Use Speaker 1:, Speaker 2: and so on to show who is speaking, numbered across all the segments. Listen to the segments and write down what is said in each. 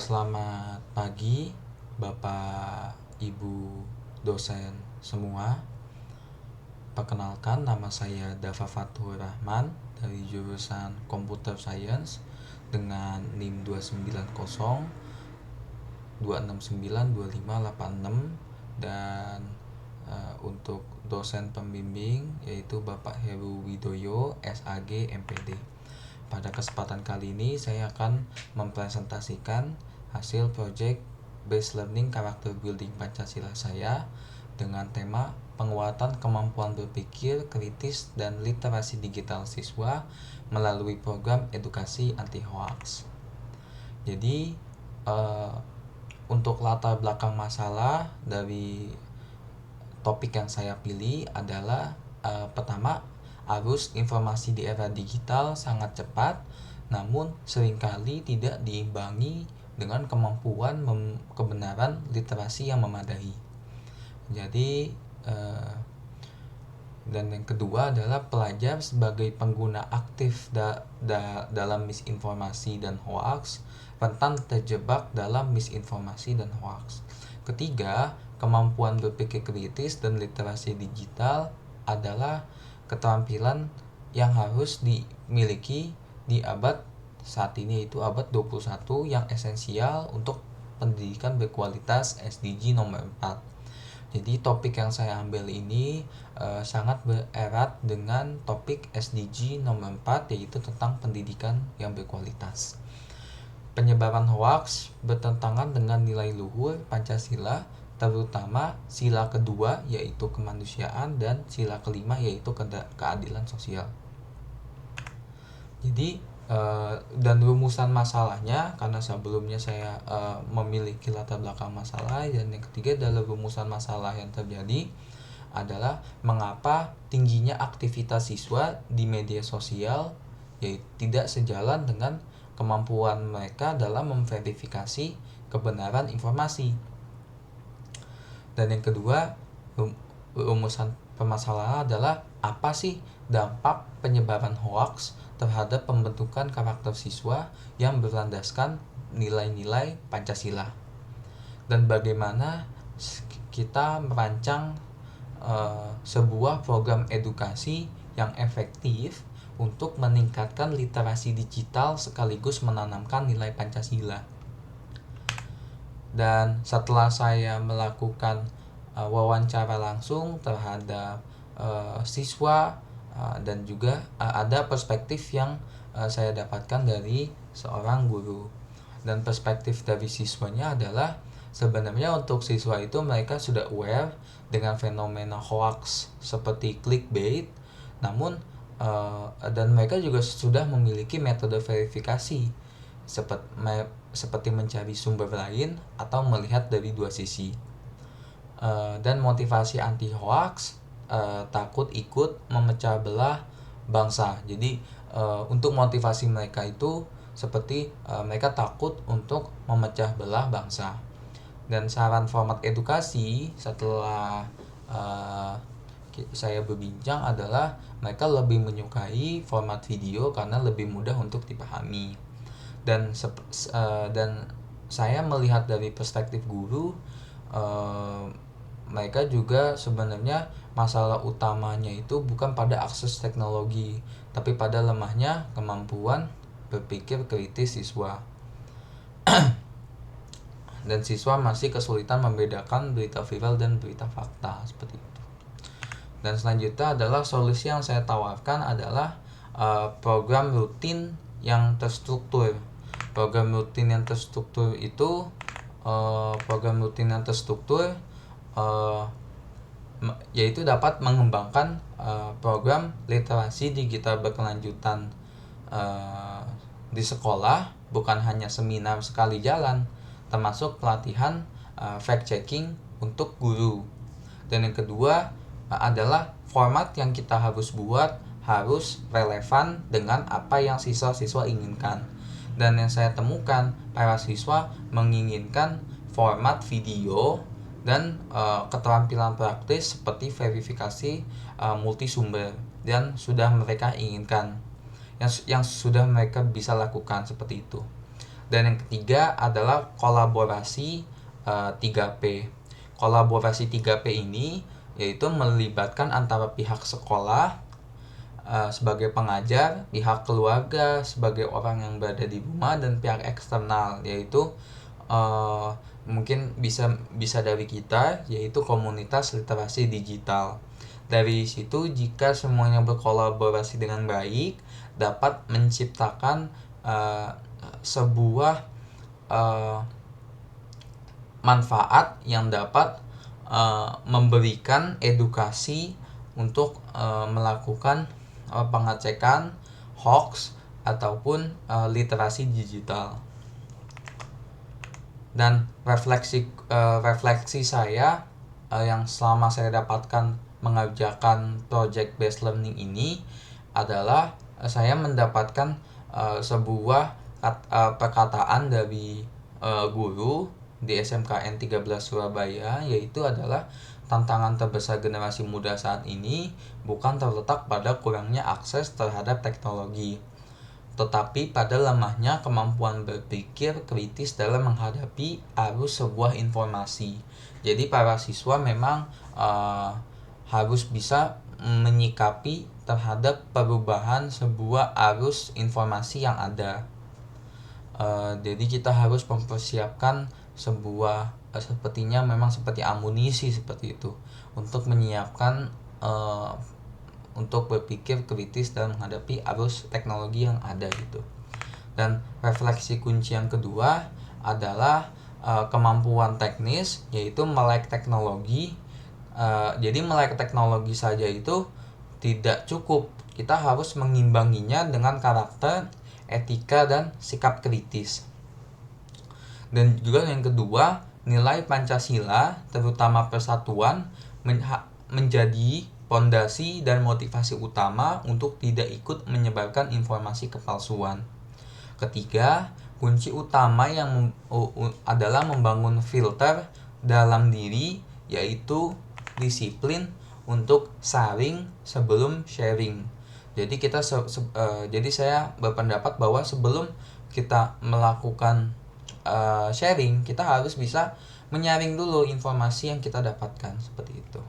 Speaker 1: Selamat pagi, Bapak, Ibu, dosen semua. Perkenalkan, nama saya Dava Fathur Rahman dari jurusan Computer Science dengan NIM 290 2692586 dan untuk dosen pembimbing yaitu Bapak Heru Widoyo, SAG, MPD. Pada kesempatan kali ini saya akan mempresentasikan hasil project Based Learning Character Building Pancasila saya dengan tema penguatan kemampuan berpikir kritis dan literasi digital siswa melalui program edukasi anti hoax. Jadi untuk latar belakang masalah dari topik yang saya pilih adalah pertama, arus informasi di era digital sangat cepat, namun seringkali tidak diimbangi dengan kemampuan kebenaran literasi yang memadai. Jadi, dan yang kedua adalah pelajar sebagai pengguna aktif dalam misinformasi dan hoax, rentan terjebak dalam misinformasi dan hoax. Ketiga, kemampuan berpikir kritis dan literasi digital adalah keterampilan yang harus dimiliki di abad saat ini, yaitu abad 21, yang esensial untuk pendidikan berkualitas SDG nomor 4. Jadi topik yang saya ambil ini sangat bererat dengan topik SDG nomor 4, yaitu tentang pendidikan yang berkualitas. Penyebaran hoaks bertentangan dengan nilai luhur Pancasila, terutama sila kedua yaitu kemanusiaan dan sila kelima yaitu keadilan sosial. Jadi dan rumusan masalahnya, karena sebelumnya saya memiliki latar belakang masalah, dan yang ketiga adalah rumusan masalah yang terjadi adalah mengapa tingginya aktivitas siswa di media sosial yaitu tidak sejalan dengan kemampuan mereka dalam memverifikasi kebenaran informasi. Dan yang kedua, rumusan permasalahan adalah apa sih dampak penyebaran hoaks terhadap pembentukan karakter siswa yang berlandaskan nilai-nilai Pancasila, dan bagaimana kita merancang sebuah program edukasi yang efektif untuk meningkatkan literasi digital sekaligus menanamkan nilai Pancasila. Dan setelah saya melakukan wawancara langsung terhadap siswa dan juga ada perspektif yang saya dapatkan dari seorang guru. Dan perspektif dari siswanya adalah sebenarnya untuk siswa itu mereka sudah aware dengan fenomena hoax seperti clickbait, namun dan mereka juga sudah memiliki metode verifikasi seperti mencari sumber lain atau melihat dari dua sisi. Dan motivasi anti hoax takut ikut memecah belah bangsa. Jadi untuk motivasi mereka itu seperti mereka takut untuk memecah belah bangsa. Dan saran format edukasi setelah saya berbincang adalah mereka lebih menyukai format video karena lebih mudah untuk dipahami. Dan saya melihat dari perspektif guru, mereka juga sebenarnya masalah utamanya itu bukan pada akses teknologi, tapi pada lemahnya kemampuan berpikir kritis siswa. Dan siswa masih kesulitan membedakan berita viral dan berita fakta, seperti itu. Dan selanjutnya adalah solusi yang saya tawarkan adalah program rutin yang terstruktur. Program rutin yang terstruktur itu yaitu dapat mengembangkan program literasi digital berkelanjutan di sekolah, bukan hanya seminar sekali jalan, termasuk pelatihan fact checking untuk guru. Dan yang kedua adalah format yang kita harus buat harus relevan dengan apa yang siswa-siswa inginkan. Dan yang saya temukan, para siswa menginginkan format video dan keterampilan praktis seperti verifikasi multisumber, dan sudah mereka inginkan, yang sudah mereka bisa lakukan seperti itu. Dan yang ketiga adalah kolaborasi 3P. Kolaborasi 3P ini yaitu melibatkan antara pihak sekolah sebagai pengajar, pihak keluarga sebagai orang yang berada di rumah, dan pihak eksternal yaitu mungkin bisa dari kita, yaitu komunitas literasi digital. Dari situ jika semuanya berkolaborasi dengan baik dapat menciptakan sebuah manfaat yang dapat memberikan edukasi untuk melakukan pengecekan hoax ataupun literasi digital. Dan refleksi saya yang selama saya dapatkan mengerjakan project based learning ini adalah saya mendapatkan sebuah perkataan dari guru di SMKN 13 Surabaya, yaitu adalah tantangan terbesar generasi muda saat ini bukan terletak pada kurangnya akses terhadap teknologi, tetapi pada lemahnya kemampuan berpikir kritis dalam menghadapi arus sebuah informasi. Jadi para siswa memang harus bisa menyikapi terhadap perubahan sebuah arus informasi yang ada. Jadi kita harus mempersiapkan sebuah sepertinya memang seperti amunisi seperti itu untuk menyiapkan untuk berpikir kritis dalam menghadapi arus teknologi yang ada gitu. Dan refleksi kunci yang kedua adalah kemampuan teknis, yaitu melek teknologi. Jadi melek teknologi saja itu tidak cukup, kita harus mengimbanginya dengan karakter, etika, dan sikap kritis. Dan juga yang kedua, nilai Pancasila terutama persatuan menjadi pondasi dan motivasi utama untuk tidak ikut menyebarkan informasi kepalsuan. Ketiga, kunci utama yang adalah membangun filter dalam diri, yaitu disiplin untuk saring sebelum sharing. Jadi jadi saya berpendapat bahwa sebelum kita melakukan sharing, kita harus bisa menyaring dulu informasi yang kita dapatkan seperti itu.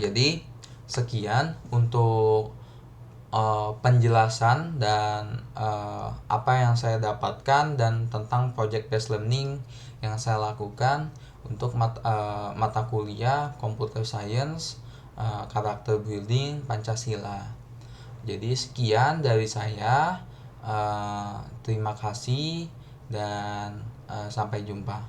Speaker 1: Jadi sekian untuk penjelasan dan apa yang saya dapatkan dan tentang project based learning yang saya lakukan untuk mata kuliah Computer Science, Karakter Building, Pancasila. Jadi sekian dari saya, terima kasih dan sampai jumpa.